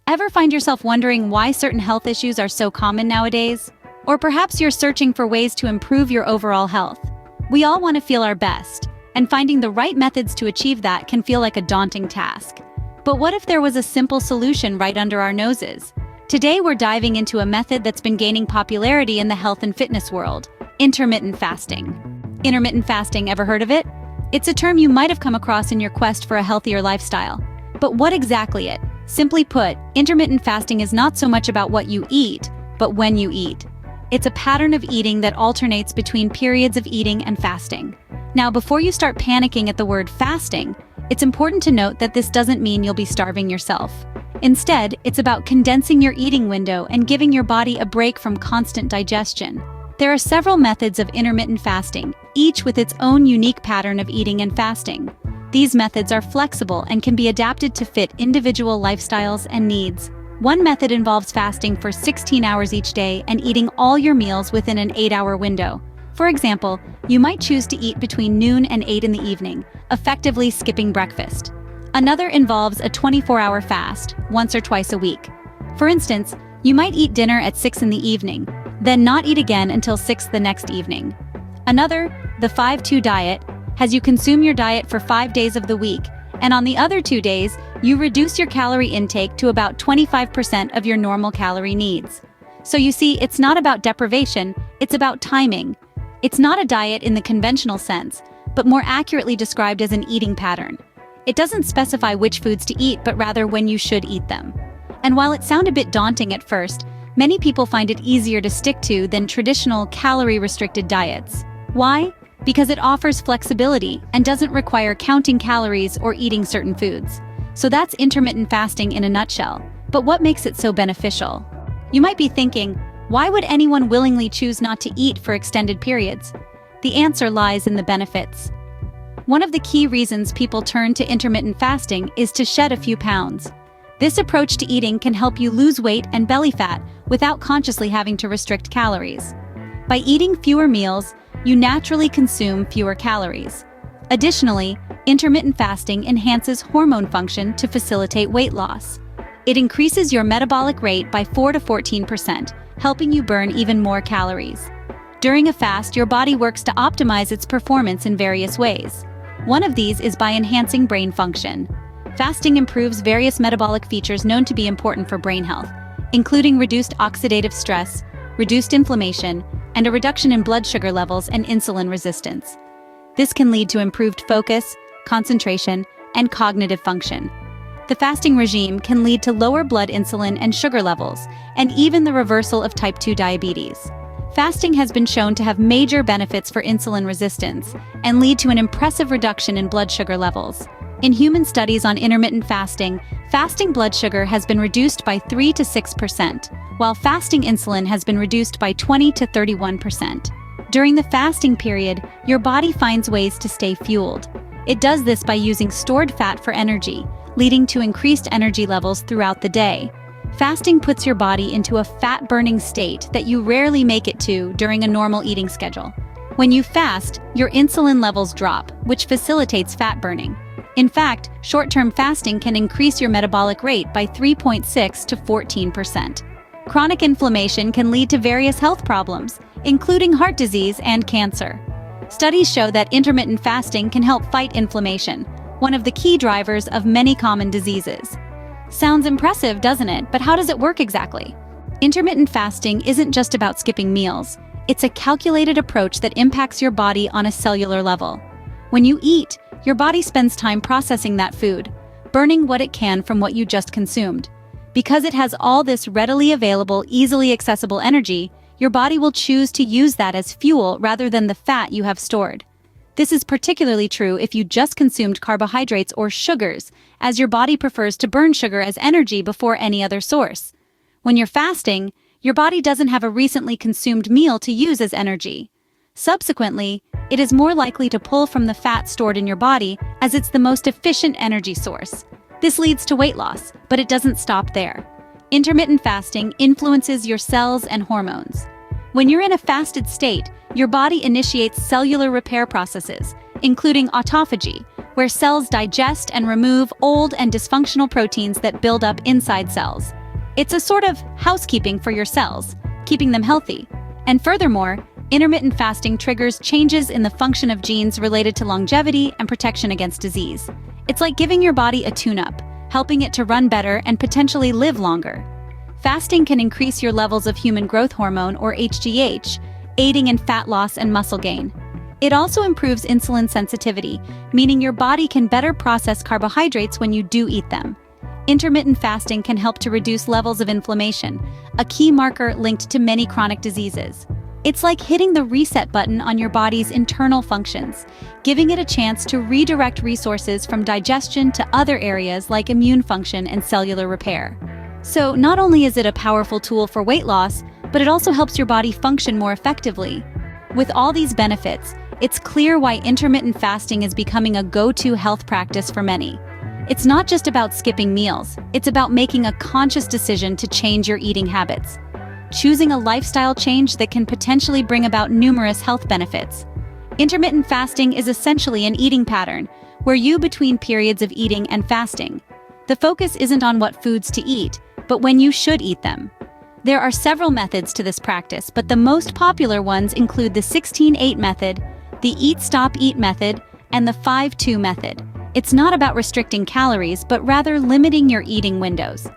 Ever find yourself wondering why certain health issues are so common nowadays? Or perhaps you're searching for ways to improve your overall health. We all want to feel our best, and finding the right methods to achieve that can feel like a daunting task. But what if there was a simple solution right under our noses? Today we're diving into a method that's been gaining popularity in the health and fitness world: intermittent fasting. Intermittent fasting, ever heard of it? It's a term you might have come across in your quest for a healthier lifestyle. But what exactly is it? Simply put, intermittent fasting is not so much about what you eat, but when you eat. It's a pattern of eating that alternates between periods of eating and fasting. Now, before you start panicking at the word fasting, it's important to note that this doesn't mean you'll be starving yourself. Instead, it's about condensing your eating window and giving your body a break from constant digestion. There are several methods of intermittent fasting, each with its own unique pattern of eating and fasting. These methods are flexible and can be adapted to fit individual lifestyles and needs. One method involves fasting for 16 hours each day and eating all your meals within an 8-hour window. For example, you might choose to eat between noon and 8 in the evening, effectively skipping breakfast. Another involves a 24-hour fast, once or twice a week. For instance, you might eat dinner at 6 in the evening, then not eat again until 6 the next evening. Another, the 5-2 diet, has you consume your diet for 5 days of the week, and on the other 2 days, you reduce your calorie intake to about 25% of your normal calorie needs. So you see, it's not about deprivation, it's about timing. It's not a diet in the conventional sense, but more accurately described as an eating pattern. It doesn't specify which foods to eat, but rather when you should eat them. And while it sounds a bit daunting at first, many people find it easier to stick to than traditional calorie-restricted diets. Why? Because it offers flexibility and doesn't require counting calories or eating certain foods. So that's intermittent fasting in a nutshell. But what makes it so beneficial? You might be thinking, why would anyone willingly choose not to eat for extended periods? The answer lies in the benefits. One of the key reasons people turn to intermittent fasting is to shed a few pounds. This approach to eating can help you lose weight and belly fat without consciously having to restrict calories. By eating fewer meals, you naturally consume fewer calories. Additionally, intermittent fasting enhances hormone function to facilitate weight loss. It increases your metabolic rate by 4 to 14%, helping you burn even more calories. During a fast, your body works to optimize its performance in various ways. One of these is by enhancing brain function. Fasting improves various metabolic features known to be important for brain health, including reduced oxidative stress, reduced inflammation, and a reduction in blood sugar levels and insulin resistance. This can lead to improved focus, concentration, and cognitive function. The fasting regime can lead to lower blood insulin and sugar levels, and even the reversal of type 2 diabetes. Fasting has been shown to have major benefits for insulin resistance and lead to an impressive reduction in blood sugar levels. In human studies on intermittent fasting, fasting blood sugar has been reduced by 3 to 6%, while fasting insulin has been reduced by 20 to 31%. During the fasting period, your body finds ways to stay fueled. It does this by using stored fat for energy, leading to increased energy levels throughout the day. Fasting puts your body into a fat-burning state that you rarely make it to during a normal eating schedule. When you fast, your insulin levels drop, which facilitates fat burning. In fact, short-term fasting can increase your metabolic rate by 3.6 to 14%. Chronic inflammation can lead to various health problems, including heart disease and cancer. Studies show that intermittent fasting can help fight inflammation, one of the key drivers of many common diseases. Sounds impressive, doesn't it? But how does it work exactly? Intermittent fasting isn't just about skipping meals. It's a calculated approach that impacts your body on a cellular level. When you eat, your body spends time processing that food, burning what it can from what you just consumed. Because it has all this readily available, easily accessible energy, your body will choose to use that as fuel rather than the fat you have stored. This is particularly true if you just consumed carbohydrates or sugars, as your body prefers to burn sugar as energy before any other source. When you're fasting, your body doesn't have a recently consumed meal to use as energy. Subsequently, it is more likely to pull from the fat stored in your body as it's the most efficient energy source. This leads to weight loss, but it doesn't stop there. Intermittent fasting influences your cells and hormones. When you're in a fasted state, your body initiates cellular repair processes, including autophagy, where cells digest and remove old and dysfunctional proteins that build up inside cells. It's a sort of housekeeping for your cells, keeping them healthy. And furthermore, intermittent fasting triggers changes in the function of genes related to longevity and protection against disease. It's like giving your body a tune-up, helping it to run better and potentially live longer. Fasting can increase your levels of human growth hormone, or HGH, aiding in fat loss and muscle gain. It also improves insulin sensitivity, meaning your body can better process carbohydrates when you do eat them. Intermittent fasting can help to reduce levels of inflammation, a key marker linked to many chronic diseases. It's like hitting the reset button on your body's internal functions, giving it a chance to redirect resources from digestion to other areas like immune function and cellular repair. So not only is it a powerful tool for weight loss, but it also helps your body function more effectively. With all these benefits, it's clear why intermittent fasting is becoming a go-to health practice for many. It's not just about skipping meals, it's about making a conscious decision to change your eating habits. Choosing a lifestyle change that can potentially bring about numerous health benefits. Intermittent fasting is essentially an eating pattern, where you between periods of eating and fasting. The focus isn't on what foods to eat, but when you should eat them. There are several methods to this practice, but the most popular ones include the 16-8 method, the Eat-Stop-Eat method, and the 5-2 method. It's not about restricting calories, but rather limiting your eating windows.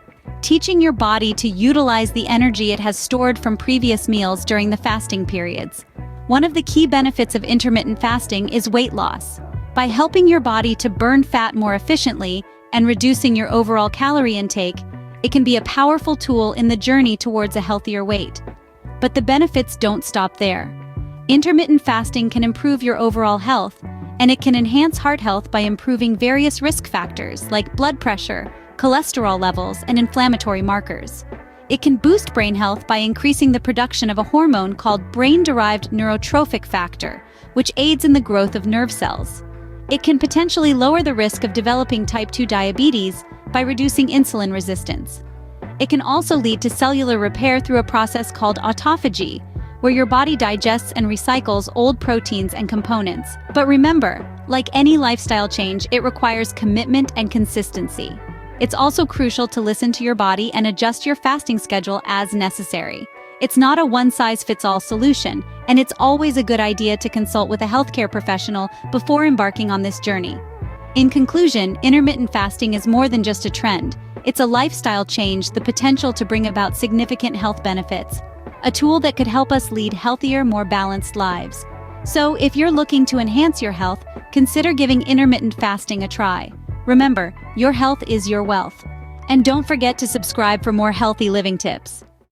Teaching your body to utilize the energy it has stored from previous meals during the fasting periods. One of the key benefits of intermittent fasting is weight loss. By helping your body to burn fat more efficiently and reducing your overall calorie intake, it can be a powerful tool in the journey towards a healthier weight. But the benefits don't stop there. Intermittent fasting can improve your overall health, and it can enhance heart health by improving various risk factors like blood pressure, cholesterol levels, and inflammatory markers. It can boost brain health by increasing the production of a hormone called brain-derived neurotrophic factor, which aids in the growth of nerve cells. It can potentially lower the risk of developing type 2 diabetes by reducing insulin resistance. It can also lead to cellular repair through a process called autophagy, where your body digests and recycles old proteins and components. But remember, like any lifestyle change, it requires commitment and consistency. It's also crucial to listen to your body and adjust your fasting schedule as necessary. It's not a one-size-fits-all solution, and it's always a good idea to consult with a healthcare professional before embarking on this journey. In conclusion, intermittent fasting is more than just a trend. It's a lifestyle change, the potential to bring about significant health benefits. A tool that could help us lead healthier, more balanced lives. So, if you're looking to enhance your health, consider giving intermittent fasting a try. Remember, your health is your wealth. And don't forget to subscribe for more healthy living tips.